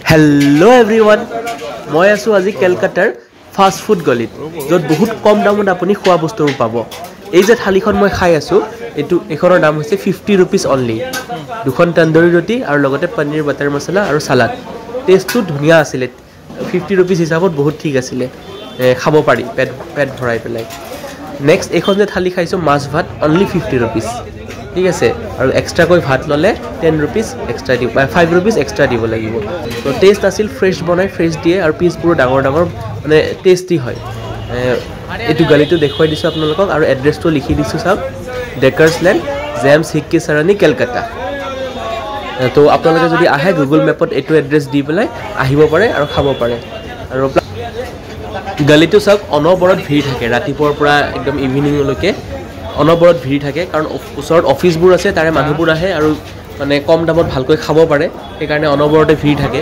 Hello' everyone, মই আছোঁ আজি কেলকাতাৰ ফাষ্ট ফুড গলিত, য'ত বহুত কম দামত আপুনি খোৱা বস্তুবোৰ পাব। এই যে থালিখন মই খাই আছোঁ, এইখনৰ দাম হৈছে 50 rupees অনলি। দুখন তন্দুৰী ৰুটি আৰু লগতে পনীৰ বাটাৰ মছলা আৰু চালাড। টেষ্টটো ধুনীয়া আছিলে, 50 rupees হিচাপত বহুত ঠিক আছিলে, খাব পাৰি পেট ভৰাই পেলাই। নেক্সট এইখন যে থালি খাইছোঁ মাছ ভাত, অনলি 50 rupees, ঠিক আছে। আৰু এক্সট্ৰাকৈ ভাত ল'লে 10 rupees এক্সট্ৰা দিব, 5 rupees এক্সট্ৰা দিব লাগিব। তো টেষ্ট আছিল, ফ্ৰেছ বনাই ফ্ৰেছ দিয়ে আৰু পিচবোৰো ডাঙৰ ডাঙৰ, মানে টেষ্টি হয়। এইটো গালিটো দেখুৱাই দিছোঁ আপোনালোকক আৰু এড্ৰেছটো লিখি দিছোঁ চাওক, ডেকাৰ্ছ লেণ্ড, জেমছ হিক্কি চাৰানী, কেলকাতা। তো আপোনালোকে যদি আহে গুগল মেপত এইটো এড্ৰেছ দি পেলাই আহিব পাৰে আৰু খাব পাৰে। আৰু গালিটো চাওক, অনবৰত ভিৰ থাকে, ৰাতিপুৱাৰ পৰা একদম ইভিনিঙলৈকে অনবৰত ভিৰ থাকে, কাৰণ ওচৰত অফিচবোৰ আছে, তাৰে মানুহবোৰ আহে আৰু মানে কম দামত ভালকৈ খাব পাৰে, সেইকাৰণে অনবৰতে ভিৰ থাকে।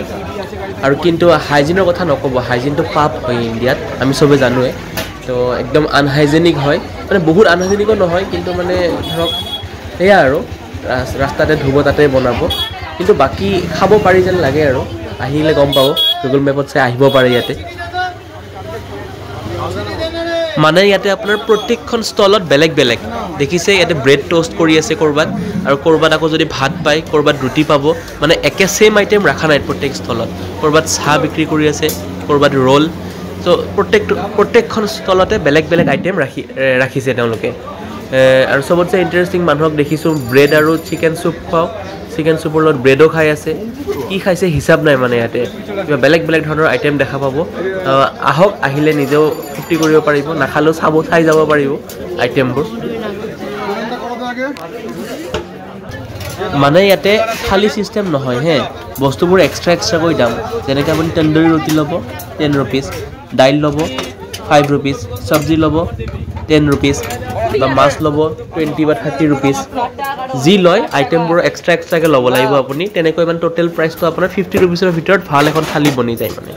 আৰু কিন্তু হাইজিনৰ কথা নক'ব, হাইজিনটো পাপ হয় ইণ্ডিয়াত, আমি চবে জানোৱে। তো একদম আনহাইজেনিক হয়, মানে বহুত আনহাইজেনিকো নহয়, কিন্তু মানে ধৰক সেয়া আৰু ৰাস্তাতে ধুব, তাতে বনাব, কিন্তু বাকী খাব পাৰি যেন লাগে আৰু। আহিলে গম পাব, গুগল মেপত চাই আহিব পাৰে ইয়াতে। মানে ইয়াতে আপোনাৰ প্ৰত্যেকখন ষ্টলত বেলেগ বেলেগ দেখিছে, ইয়াতে ব্ৰেড টোষ্ট কৰি আছে ক'ৰবাত, আৰু ক'ৰবাত আকৌ যদি ভাত পায়, ক'ৰবাত ৰুটি পাব, মানে একে ছেইম আইটেম ৰখা নাই প্ৰত্যেক ষ্টলত। ক'ৰবাত চাহ বিক্ৰী কৰি আছে, ক'ৰবাত ৰোল। ত' প্ৰত্যেকখন ষ্টলতে বেলেগ বেলেগ আইটেম ৰাখিছে তেওঁলোকে। আৰু চবতছে ইণ্টাৰেষ্টিং মানুহক দেখিছোঁ ব্ৰেড আৰু চিকেন চুপ খাওঁ, চিকেন চুপৰ লগত ব্ৰেডো খাই আছে। কি খাইছে হিচাপ নাই, মানে ইয়াতে কিবা বেলেগ বেলেগ ধৰণৰ আইটেম দেখা পাব। আহক, আহিলে নিজেও ফূৰ্তি কৰিব পাৰিব, নাখালেও চাই যাব পাৰিব আইটেমবোৰ। মানে ইয়াতে থালি চিষ্টেম নহয় হে, বস্তুবোৰ এক্সট্ৰাকৈ দাম। যেনেকৈ আপুনি তন্দুৰী ৰুটি ল'ব 10 rupees, দাইল ল'ব 5 rupees, চব্জি ল'ব 10 rupees, বা মাছ ল'ব 20 বা 30 rupees। যি লয় আইটেমবোৰ এক্সট্ৰাকৈ ল'ব লাগিব আপুনি, তেনেকৈ মানে টোটেল প্ৰাইচটো আপোনাৰ 50 rupeesৰ ভিতৰত ভাল এখন থালি বনি যায় মানে।